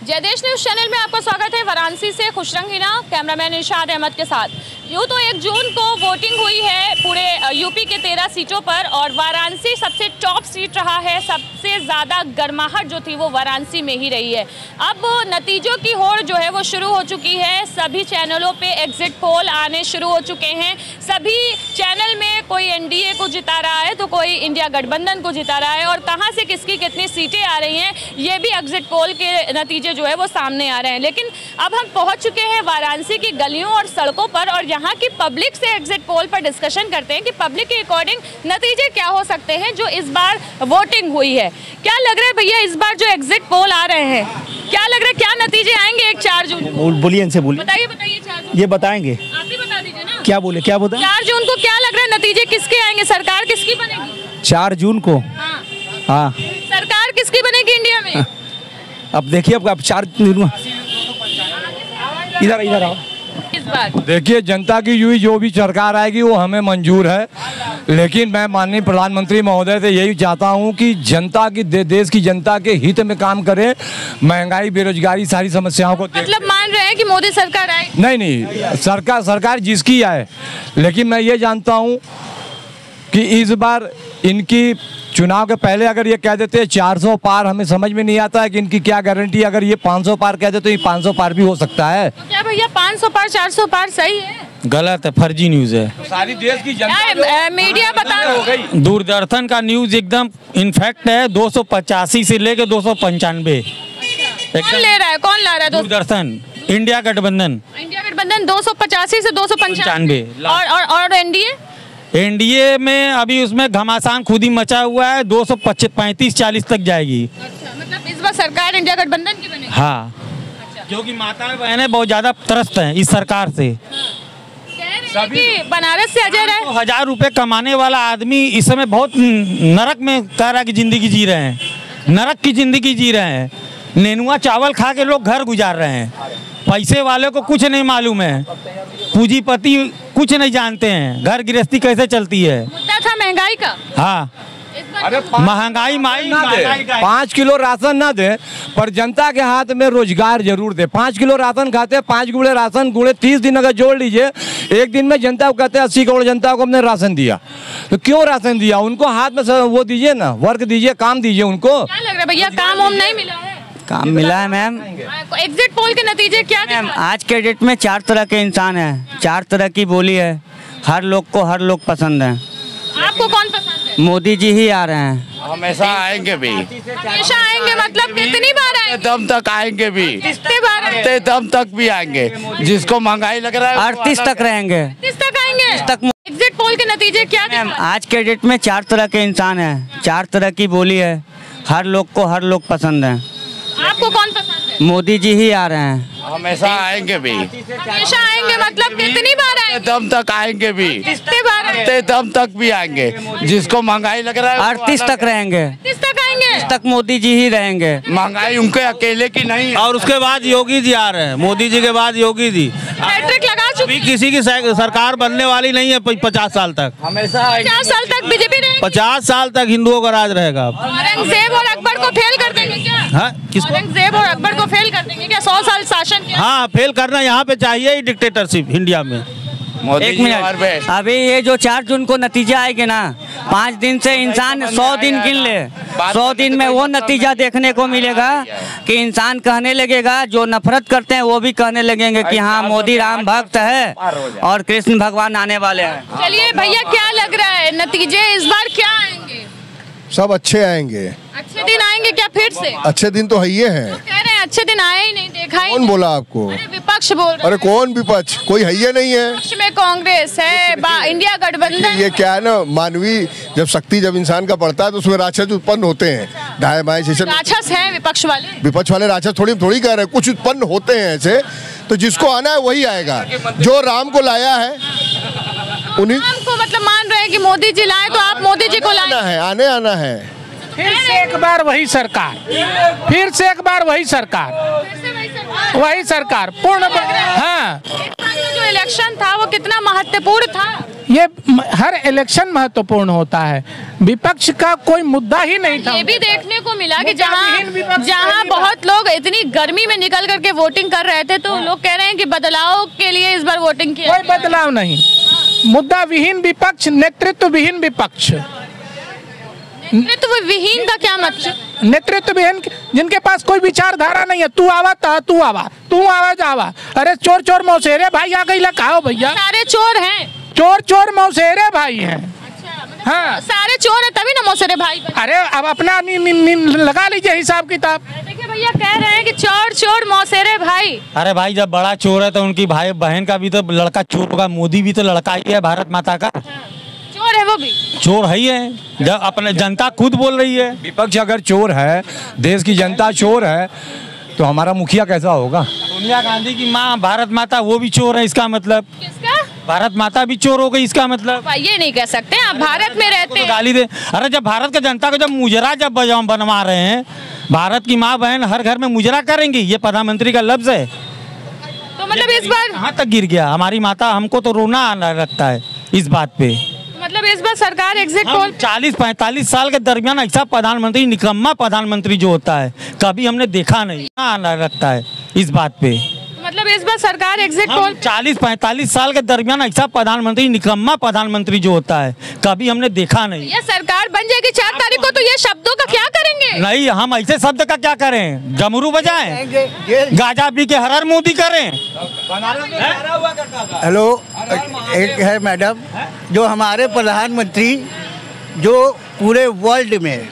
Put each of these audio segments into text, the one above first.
जयदेश news channel में आपका स्वागत है। वाराणसी से खुशरंग हिना, कैमरामैन इरशाद अहमद के साथ। यूँ तो 1 जून को वोटिंग हुई है पूरे यूपी के 13 सीटों पर और वाराणसी सबसे टॉप सीट रहा है। सबसे ज़्यादा गर्माहट जो थी वो वाराणसी में ही रही है। अब नतीजों की होड़ जो है वो शुरू हो चुकी है। सभी चैनलों पे एग्जिट पोल आने शुरू हो चुके हैं। सभी चैनल में कोई एनडीए को जिता रहा है तो कोई इंडिया गठबंधन को जिता रहा है और कहाँ से किसकी कितनी सीटें आ रही हैं ये भी एग्जिट पोल के नतीजे जो है वो सामने आ रहे हैं। लेकिन अब हम पहुंच चुके हैं वाराणसी की गलियों और सड़कों पर और यहाँ की पब्लिक से एग्जिट पोल पर डिस्कशन करते हैं कि पब्लिक के अकॉर्डिंग नतीजे क्या हो सकते हैं जो इस बार वोटिंग हुई है। क्या लग रहा है भैया इस बार जो एग्जिट पोल आ रहे हैं, क्या लग रहा है, क्या नतीजे आएंगे 4 जून? बोलिए, इनसे बोलिए। बताइए 4 जून ये बताएंगे, आप ही बता दीजिए ना। क्या बोले, क्या बताएं? 4 जून को क्या लग रहा है नतीजे किसके आएंगे, सरकार किसकी बनेगी 4 जून को? हाँ, सरकार किसकी बनेगी इंडिया में? अब देखिए, अब 4 जून इधर आओ। इस बार देखिए, जनता की जो भी सरकार आएगी वो हमें मंजूर है, लेकिन मैं माननीय प्रधानमंत्री महोदय से यही चाहता हूं कि जनता की देश की जनता के हित में काम करें। महंगाई, बेरोजगारी, सारी समस्याओं को मतलब मान रहे हैं कि मोदी सरकार आए? नहीं, सरकार जिसकी आए, लेकिन मैं ये जानता हूं कि इस बार इनकी चुनाव के पहले अगर ये कह देते हैं 400 पार, हमें समझ में नहीं आता है कि इनकी क्या गारंटी। अगर ये 500 पार कह देते तो ये 500 पार भी हो सकता है। तो क्या भैया 500 पार 400 पार सही है? गलत है, फर्जी न्यूज है। सारी देश की जनता मीडिया बता रही है। दूरदर्शन का न्यूज एकदम इनफैक्ट है 285 से लेके 295। कौन ले रहा है, कौन ला रहा है? दूरदर्शन, इंडिया गठबंधन 285 से 295 और एनडीए में अभी उसमें घमासान खुद ही मचा हुआ है, 235-40 तक जाएगी। अच्छा, मतलब इस बार सरकार इंडिया गठबंधन की बनेगी? हाँ, अच्छा। क्योंकि माताएं बहनें बहुत ज्यादा त्रस्त हैं इस सरकार से। कि बनारस से अजय राय 1000 रुपए कमाने वाला आदमी इस समय बहुत नरक में कह रहा है कि जिंदगी जी रहे हैं, नरक की जिंदगी जी रहे हैं। नेनुआ चावल खा के लोग घर गुजार रहे हैं। पैसे वाले को कुछ नहीं मालूम है, पूंजीपति कुछ नहीं जानते हैं घर गृहस्थी कैसे चलती है। मुद्दा था महंगाई का। हाँ, अरे महंगाई ना दे, 5 किलो राशन ना दे पर जनता के हाथ में रोजगार जरूर दे। 5 किलो राशन खाते, 5 गुणे राशन गुणे 30 दिन अगर जोड़ लीजिए, एक दिन में जनता को कहते हैं 80 करोड़ जनता को हमने राशन दिया। तो क्यों राशन दिया? उनको हाथ में वो दीजिए ना, वर्क दीजिए, काम दीजिए उनको। क्या लग रहा है भैया, काम वाम नहीं मिला है? काम मिला है मैम। एग्जिट पोल के नतीजे क्या मैम? आज के डेट में 4 तरह के इंसान हैं, 4 तरह की बोली है। हर लोग को हर लोग पसंद है। आपको कौन पसंद है? मोदी जी ही आ रहे हैं। हमेशा आएंगे भी, हमेशा आएंगे मतलब कितनी बार आएंगे? दम तक आएंगे भी, कितनी बार आएंगे? दम तक भी आएंगे। जिसको महंगाई लग रहा है 38 तक रहेंगे। 38 तक आएंगे तक। एग्जिट पोल के नतीजे क्या मैम? आज के डेट में 4 तरह के इंसान हैं, 4 तरह की बोली है। हर लोग को हर लोग पसंद है। आपको कौन पसंद है? मोदी जी ही आ रहे हैं। हमेशा आएंगे भी, हमेशा आएंगे मतलब कितनी बार आएंगे? दम तक आएंगे भी, कितनी बार आएंगे? दम तक भी आएंगे। जिसको महंगाई लग रहा है 38 तक रहेंगे। 38 तक आएंगे तक मोदी जी ही रहेंगे। महंगाई उनके अकेले की नहीं है। और उसके बाद योगी जी आ रहे हैं, मोदी जी के बाद योगी जी। हैट्रिक लगा चुके। अभी किसी की सरकार बनने वाली नहीं है 50 साल तक। हमेशा 50 साल तक बीजेपी रहेगी। 50 साल तक हिंदुओं का राज रहेगा। औरंगजेब और अकबर को फेल कर देंगे क्या? हाँ, किसको? औरंगजेब और अकबर को फेल कर देंगे क्या? 100 साल शासन किया। हाँ, फेल करना यहाँ पे चाहिए ही डिक्टेटरशिप इंडिया में। एक मिनट, अभी ये जो 4 जून को नतीजा आएगा ना, 5 दिन से इंसान 100 दिन गिन ले, 100 दिन में वो नतीजा देखने को मिलेगा कि इंसान कहने लगेगा, जो नफरत करते हैं वो भी कहने लगेंगे कि हाँ मोदी राम भक्त है और कृष्ण भगवान आने वाले हैं। चलिए भैया, क्या लग रहा है नतीजे इस बार क्या आएंगे? सब अच्छे आएंगे। अच्छे दिन आएंगे क्या फिर से? अच्छे दिन तो है ही है। तो कह रहे हैं अच्छे दिन आए ही नहीं, देखा ही कौन नहीं। बोला आपको? अरे विपक्ष बोल रहे। अरे कौन विपक्ष? कोई है ही नहीं है। विपक्ष में कांग्रेस है, इंडिया गठबंधन। ये क्या है ना, मानवीय जब शक्ति जब इंसान का बढ़ता है तो उसमें राक्षस उत्पन्न होते हैं। दाएं बाएं से राक्षस है विपक्ष वाले। विपक्ष वाले राक्षस थोड़ी कह रहे हैं, कुछ उत्पन्न होते हैं ऐसे। तो जिसको आना है वही आएगा, जो राम को लाया है उन्हीं को। मतलब मान रहे हैं कि मोदी जी लाए तो आप मोदी जी को आना है, आना है। फिर से एक बार वही सरकार, फिर से एक बार वही सरकार। वही सरकार पूर्ण। हाँ, जो इलेक्शन था वो कितना महत्वपूर्ण था? ये हर इलेक्शन महत्वपूर्ण होता है, विपक्ष का कोई मुद्दा ही नहीं था। ये भी देखने को मिला कि जहाँ बहुत लोग इतनी गर्मी में निकल करके वोटिंग कर रहे थे, तो लोग कह रहे हैं कि बदलाव के लिए इस बार वोटिंग किया। कोई बदलाव नहीं, मुद्दा विहीन विपक्ष, नेतृत्व विहीन विपक्ष। नेतृत्व विहीन का क्या मतलब? नेतृत्व विहीन जिनके पास कोई विचारधारा नहीं है। तू आवा तू आवा, तू आवाज आवा। अरे चोर चोर मौसेरे भाई आ गई लखाओ भैया। सारे चोर हैं, चोर चोर मौसेरे भाई हैं। हाँ, सारे चोर है तभी ना मौसेरे भाई। अरे अब अपना लगा लीजिए हिसाब किताब। देखिए भैया कह रहे हैं कि चोर चोर मौसेरे भाई। अरे भाई, जब बड़ा चोर है तो उनकी भाई बहन का भी तो लड़का चोर होगा। मोदी भी तो लड़का ही है भारत माता का। चोर है वो भी, चोर है ही है। जब अपने जनता खुद बोल रही है। विपक्ष अगर चोर है, देश की जनता चोर है, तो हमारा मुखिया कैसा होगा? सोनिया गांधी की माँ भारत माता, वो भी चोर है। इसका मतलब किसका? भारत माता भी चोर हो गई। इसका मतलब ये नहीं कह सकते, आप भारत में रहते हैं। गाली दे। अरे जब भारत के जनता को जब मुजरा जब बनवा रहे हैं, भारत की माँ बहन हर घर में मुजरा करेंगी, ये प्रधानमंत्री का लफ्ज है। तो मतलब इस बार कहाँ तक गिर गया हमारी माता? हमको तो रोना आने लगता है इस बात पे। मतलब इस बार सरकार एग्जिट पोल 40-45 साल के दरमियान ऐसा प्रधानमंत्री, निकम्मा प्रधानमंत्री जो होता है, कभी हमने देखा नहीं। आने लगता है इस बात पे। मतलब इस बार सरकार एग्जिट पोल 40-45 साल के दरमियान ऐसा प्रधानमंत्री, निकम्मा प्रधानमंत्री जो होता है, कभी हमने देखा नहीं। ये सरकार बन जाएगी 4 तारीख को, तो ये शब्दों का क्या करेंगे? नहीं, हम ऐसे शब्द का क्या करें? डमरू बजाएं, गाजा पी के हर मोदी करें। हेलो, एक है मैडम, जो हमारे प्रधानमंत्री जो पूरे वर्ल्ड में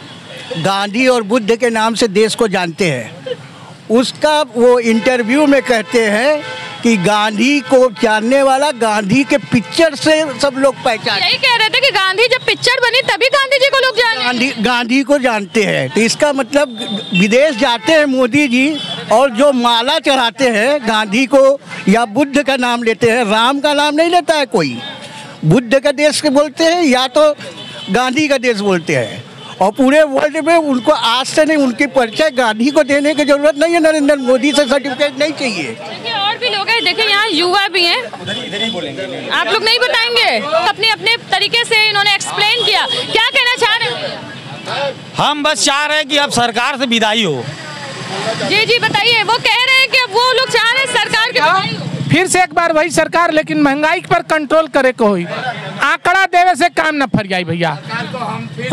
गांधी और बुद्ध के नाम से देश को जानते हैं, उसका वो इंटरव्यू में कहते हैं कि गांधी को जानने वाला गांधी के पिक्चर से सब लोग पहचान। यही कह रहे थे कि गांधी जब पिक्चर बनी तभी गांधी जी को लोग जाने। गांधी को जानते हैं, तो इसका मतलब विदेश जाते हैं मोदी जी और जो माला चढ़ाते हैं गांधी को या बुद्ध का नाम लेते हैं, राम का नाम नहीं लेता है कोई। बुद्ध का देश के बोलते हैं या तो गांधी का देश बोलते हैं, और पूरे वर्ल्ड में उनको आज से नहीं, उनकी परिचय गांधी को देने की जरूरत नहीं है। नरेंद्र मोदी से सर्टिफिकेट नहीं चाहिए। देखिए और भी लोग हैं, देखिए यहाँ युवा भी हैं। आप लोग नहीं बताएंगे? अपने अपने तरीके से इन्होंने एक्सप्लेन किया। क्या कहना चाह रहे हैं? हम बस चाह रहे हैं कि अब सरकार से विदाई हो। जी जी बताइए। वो कह रहे हैं कि अब वो लोग चाह रहे हैं सरकार की विदाई हो। फिर से एक बार वही सरकार, लेकिन महंगाई पर कंट्रोल करे को हुई। आंकड़ा देवे से काम न फरियाई भैया,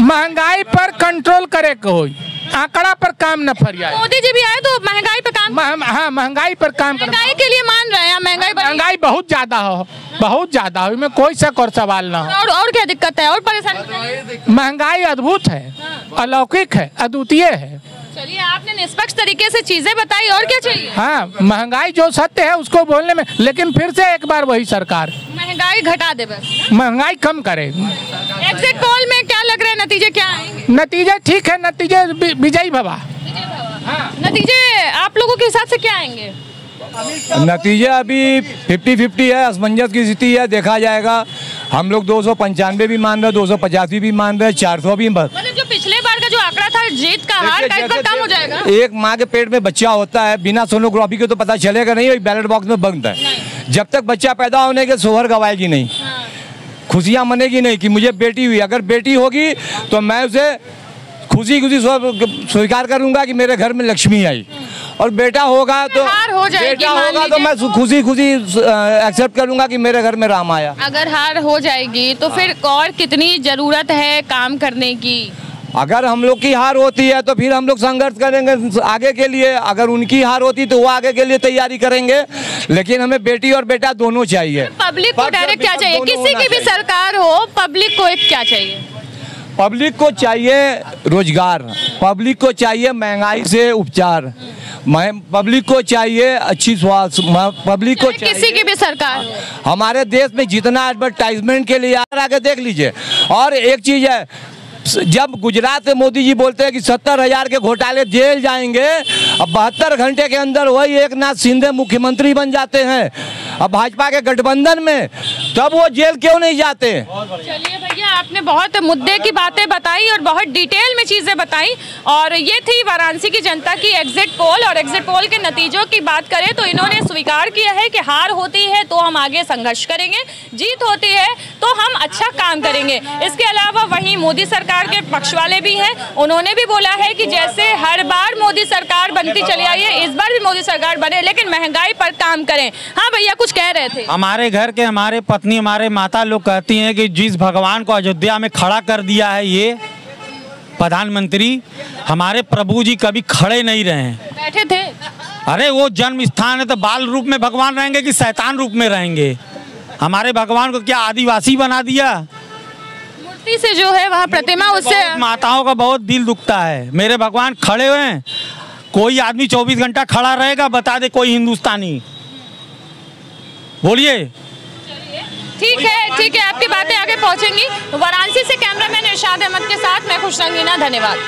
महंगाई पर कंट्रोल करे को हुई, आंकड़ा पर काम न फरियाई। मोदी जी भी आए तो महंगाई पर काम। हाँ, महंगाई पर काम। महंगाई के लिए मान रहे हैं महंगाई बहुत ज्यादा हो, बहुत ज्यादा हो, इसमें कोई शक और सवाल ना हो। और क्या दिक्कत है और परेशानी? महंगाई अद्भुत है, अलौकिक है, अद्वितीय है। चलिए, आपने निष्पक्ष तरीके से चीजें बताई, और क्या चाहिए? हाँ, महंगाई जो सत्य है उसको बोलने में, लेकिन फिर से एक बार वही सरकार महंगाई घटा दे, बस महंगाई कम करे। एग्जिट पोल में क्या लग रहा है, नतीजे क्या आएंगे? नतीजे ठीक है, नतीजे विजयी भवा। नतीजे आप लोगों के हिसाब से क्या आएंगे? नतीजे अभी 50-50 है, असमंजस की स्थिति है, देखा जाएगा। हम लोग 295 भी मान रहे, 285 भी मान रहे, 400 भी। मतलब जो पिछले बार का जो आंकड़ा था जीत का, हार का, इस बार कम हो जाएगा। एक माँ के पेट में बच्चा होता है, बिना सोनोग्राफी के तो पता चलेगा नहीं, बैलेट बॉक्स में बंद है। जब तक बच्चा पैदा होने के सोहर गवाएगी नहीं, खुशियाँ मनेगी नहीं कि मुझे बेटी हुई। अगर बेटी होगी तो मैं उसे खुशी स्वीकार करूंगा कि मेरे घर में लक्ष्मी आई, और बेटा होगा तो मैं खुशी एक्सेप्ट करूंगा कि मेरे घर में राम आया। अगर हार हो जाएगी तो फिर और कितनी जरूरत है काम करने की? अगर हम लोग की हार होती है तो फिर हम लोग संघर्ष करेंगे आगे के लिए। अगर उनकी हार होती तो वो आगे के लिए तैयारी करेंगे, लेकिन हमें बेटी और बेटा दोनों चाहिए। पब्लिक को डायरेक्ट क्या चाहिए? किसी की भी सरकार हो, पब्लिक को एक क्या चाहिए? पब्लिक को चाहिए रोजगार, पब्लिक को चाहिए महंगाई से उपचार, पब्लिक को चाहिए अच्छी स्वास्थ्य, पब्लिक को चाहिए किसी की भी सरकार। हमारे देश में जितना एडवर्टाइजमेंट के लिए आगे देख लीजिए। और एक चीज है, जब गुजरात में मोदी जी बोलते हैं कि 70,000 के घोटाले जेल जाएंगे, अब 72 घंटे के अंदर वही एक नाथ शिंदे मुख्यमंत्री बन जाते हैं। अब भाजपा के गठबंधन में, तब वो जेल क्यों नहीं जाते? चलिए भैया, आपने बहुत मुद्दे की बातें बताई और बहुत डिटेल में चीज़ें बताई। और ये थी वाराणसी की जनता की एग्जिट पोल। और एग्जिट पोल के नतीजों की बात करें तो इन्होंने स्वीकार किया है कि हार होती है तो हम आगे संघर्ष करेंगे, जीत होती है तो हम अच्छा काम करेंगे। इसके अलावा वहीं मोदी सरकार के पक्ष वाले भी हैं, उन्होंने भी बोला है कि जैसे हर बार मोदी सरकार बनती चली आई है, इस बार भी मोदी सरकार बने, लेकिन महंगाई पर काम करें। हाँ भैया, कुछ कह रहे थे। हमारे घर के हमारे पत्नी, हमारे माता लोग कहती हैं कि जिस भगवान को अयोध्या में खड़ा कर दिया है ये प्रधानमंत्री, हमारे प्रभु जी कभी खड़े नहीं रहे हैं, बैठे थे। अरे वो जन्म स्थान है तो बाल रूप में भगवान रहेंगे कि शैतान रूप में रहेंगे? हमारे भगवान को क्या आदिवासी बना दिया? मूर्ति से जो है वहाँ प्रतिमा, उससे माताओं का बहुत दिल दुखता है। मेरे भगवान खड़े हुए हैं, कोई आदमी 24 घंटा खड़ा रहेगा? बता दे कोई हिंदुस्तानी, बोलिए। ठीक है, आपकी बातें आगे पहुंचेंगी। वाराणसी से कैमरामैन इरशाद अहमद के साथ मैं खुशरंगीना, धन्यवाद।